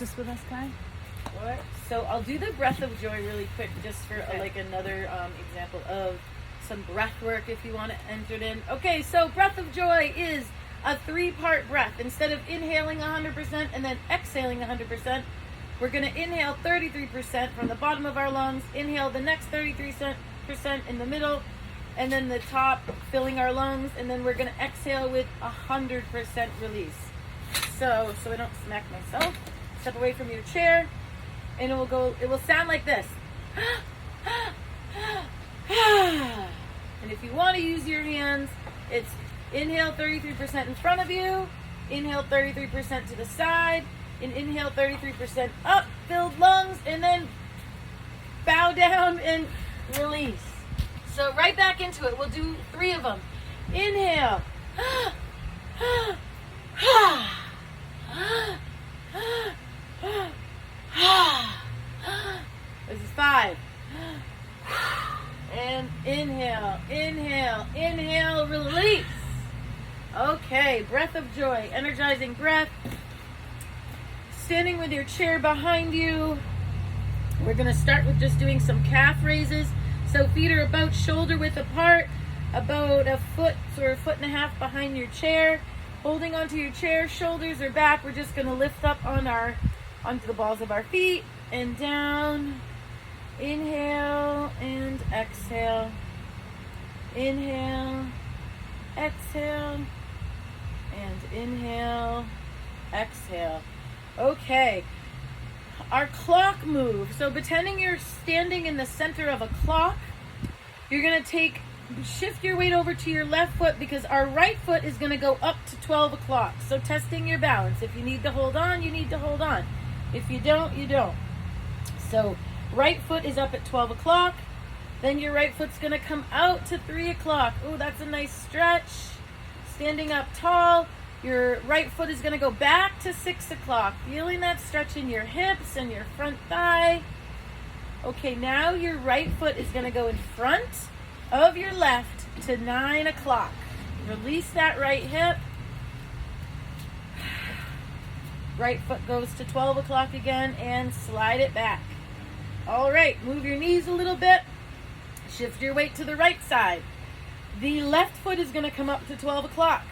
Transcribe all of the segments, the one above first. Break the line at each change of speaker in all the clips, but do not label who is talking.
This with us, Kai?
What? So I'll do the breath of joy really quick, just for like another example of some breath work if you want to enter it in. Okay, so breath of joy is a 3-part breath. Instead of inhaling 100% and then exhaling 100%, we're going to inhale 33% from the bottom of our lungs, inhale the next 33% in the middle, and then the top filling our lungs, and then we're going to exhale with 100% release. So I don't smack myself. Step away from your chair, and it will sound like this. And if you want to use your hands, it's inhale 33% in front of you, inhale 33% to the side, and inhale 33% up, filled lungs, and then bow down and release. So right back into it. We'll do 3 of them. Inhale. This is 5. And inhale, inhale, inhale, release. Okay, breath of joy, energizing breath. Standing with your chair behind you. We're going to start with just doing some calf raises. So feet are about shoulder width apart, about a foot or a foot and a half behind your chair. Holding onto your chair, shoulders are back. We're just going to lift up onto the balls of our feet and down. Inhale and exhale. Inhale, exhale, and inhale, exhale. Okay, our clock move. So pretending you're standing in the center of a clock, you're going to shift your weight over to your left foot because our right foot is going to go up to 12 o'clock. So testing your balance. If you need to hold on, you need to hold on. If you don't, you don't. So right foot is up at 12 o'clock. Then your right foot's going to come out to 3 o'clock. Oh, that's a nice stretch. Standing up tall. Your right foot is going to go back to 6 o'clock. Feeling that stretch in your hips and your front thigh. Okay, now your right foot is going to go in front of your left to 9 o'clock. Release that right hip. Right foot goes to 12 o'clock again and slide it back. All right, move your knees a little bit. Shift your weight to the right side. The left foot is going to come up to 12 o'clock.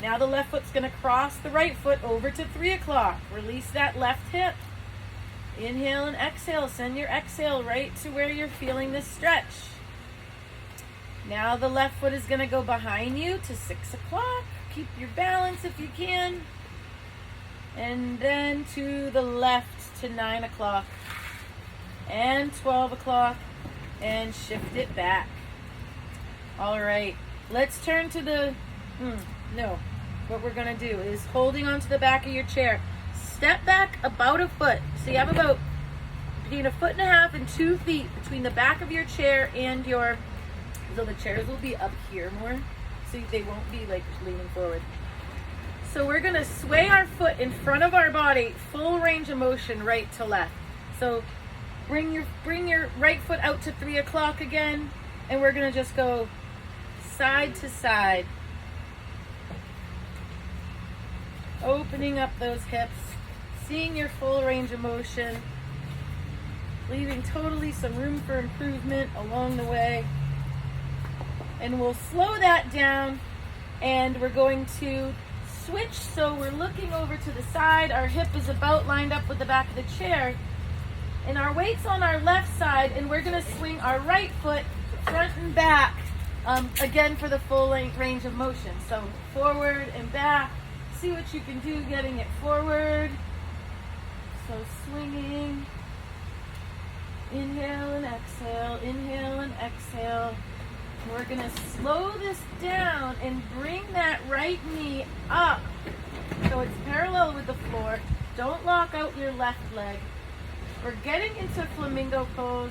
Now the left foot's going to cross the right foot over to 3 o'clock. Release that left hip. Inhale and exhale. Send your exhale right to where you're feeling this stretch. Now the left foot is going to go behind you to 6 o'clock. Keep your balance if you can. And then to the left to 9 o'clock. And 12 o'clock. And shift it back. All right. Let's turn to what we're going to do is holding onto the back of your chair. Step back about a foot. So you have about between 1.5 feet and 2 feet between the back of your chair and so the chairs will be up here more, so they won't be like leaning forward. So we're going to sway our foot in front of our body, full range of motion, right to left. So bring your right foot out to 3 o'clock again, and we're going to just go side to side. Opening up those hips, seeing your full range of motion, leaving totally some room for improvement along the way. And we'll slow that down, and we're going to switch. So we're looking over to the side. Our hip is about lined up with the back of the chair, and our weight's on our left side, and we're going to swing our right foot front and back, again for the full range of motion. So forward and back. See what you can do getting it forward. So swinging. Inhale and exhale, inhale and exhale. We're going to slow this down and bring that right knee up so it's parallel with the floor. Don't lock out your left leg. We're getting into flamingo pose.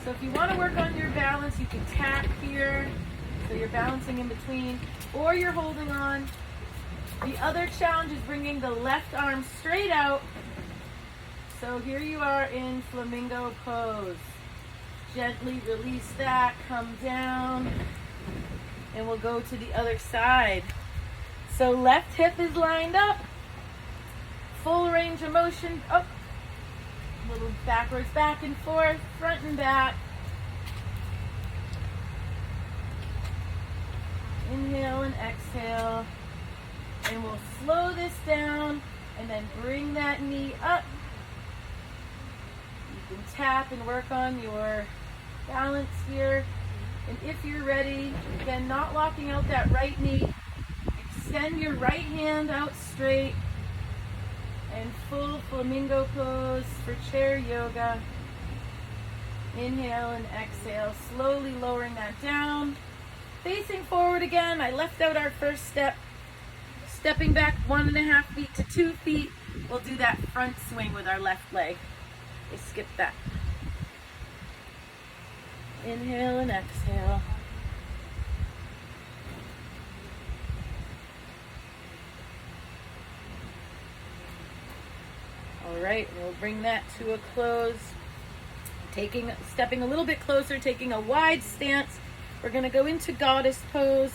So if you want to work on your balance, you can tap here. So you're balancing in between, or you're holding on. The other challenge is bringing the left arm straight out. So here you are in flamingo pose. Gently release that, come down, and we'll go to the other side. So left hip is lined up, full range of motion. Oh, a little backwards, back and forth, front and back. Inhale and exhale. And we'll slow this down and then bring that knee up. You can tap and work on your balance here. And if you're ready, again, not locking out that right knee, extend your right hand out straight and full flamingo pose for chair yoga. Inhale and exhale, slowly lowering that down. Facing forward again, I left out our first step. Stepping back 1.5 feet to 2 feet. We'll do that front swing with our left leg. I skipped that. Inhale and exhale. All right, we'll bring that to a close. Stepping a little bit closer, taking a wide stance. We're gonna go into goddess pose.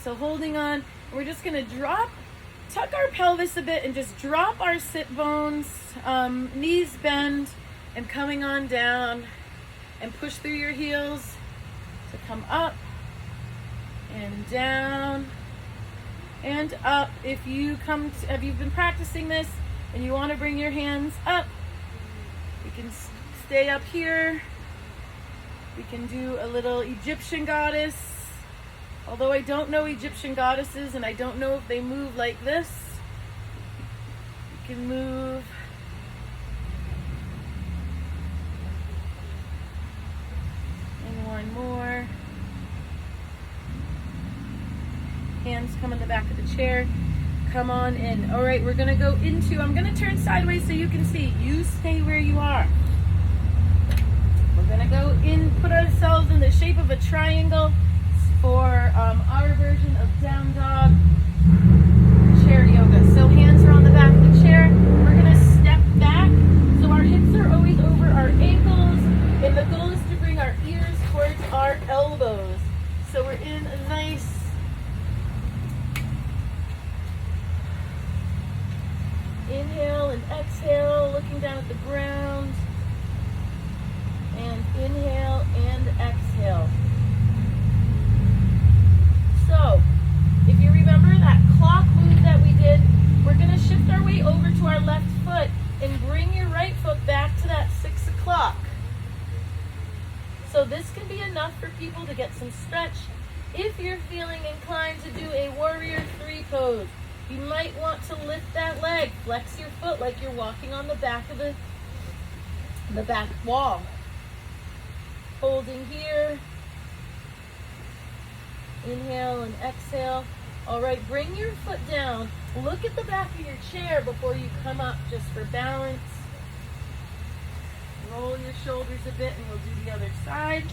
So holding on, we're just gonna tuck our pelvis a bit and just drop our sit bones, knees bend, and coming on down. And push through your heels to come up and down and up. If you've been practicing this and you want to bring your hands up, you can stay up here. We can do a little Egyptian goddess. Although I don't know Egyptian goddesses and I don't know if they move like this. You can move. One more. Hands come in the back of the chair. Come on in. All right, we're gonna go into, I'm gonna turn sideways so you can see. You stay where you are. We're gonna go in, put ourselves in the shape of a triangle for our version of down dog chair yoga. So hands are on the back of the chair. We're gonna step back. So our hips are always over our ankles. And the goal is to bring our ears towards our elbows. So we're in a nice inhale and exhale, looking down at the ground. And inhale and exhale. So, if you remember that clock move that we did, we're going to shift our weight over to our left foot and bring your right foot back to that 6 o'clock. So this can be enough for people to get some stretch. If you're feeling inclined to do a warrior 3 pose, you might want to lift that leg, flex your foot like you're walking on the back of the back wall. Holding here. Inhale and exhale. All right, bring your foot down. Look at the back of your chair before you come up, just for balance. Roll your shoulders a bit and we'll do the other side.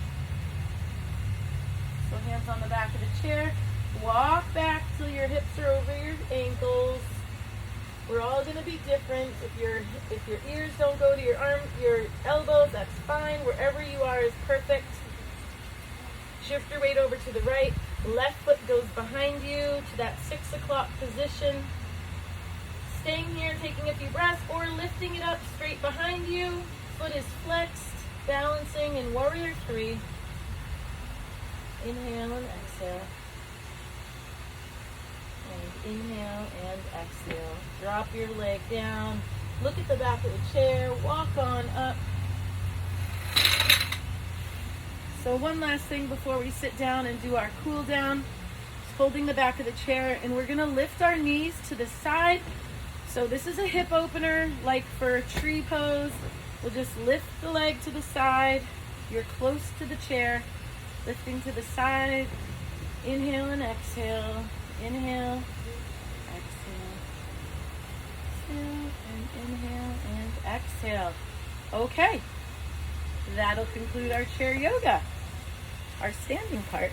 So hands on the back of the chair. Walk back till your hips are over your ankles. We're all going to be different. If your ears don't go to your elbows, that's fine. Wherever you are is perfect. Shift your weight over to the right. Left foot goes behind you to that 6 o'clock position. Staying here, taking a few breaths, or lifting it up straight behind you. Foot is flexed, balancing in warrior 3. Inhale and exhale. And inhale and exhale. Drop your leg down. Look at the back of the chair. Walk on up. So one last thing before we sit down and do our cool down. Just holding the back of the chair, and we're going to lift our knees to the side. So this is a hip opener, like for a tree pose. We'll just lift the leg to the side. You're close to the chair. Lifting to the side. Inhale and exhale. Inhale. Exhale. Exhale. And inhale and exhale. Okay. That'll conclude our chair yoga. Our standing part.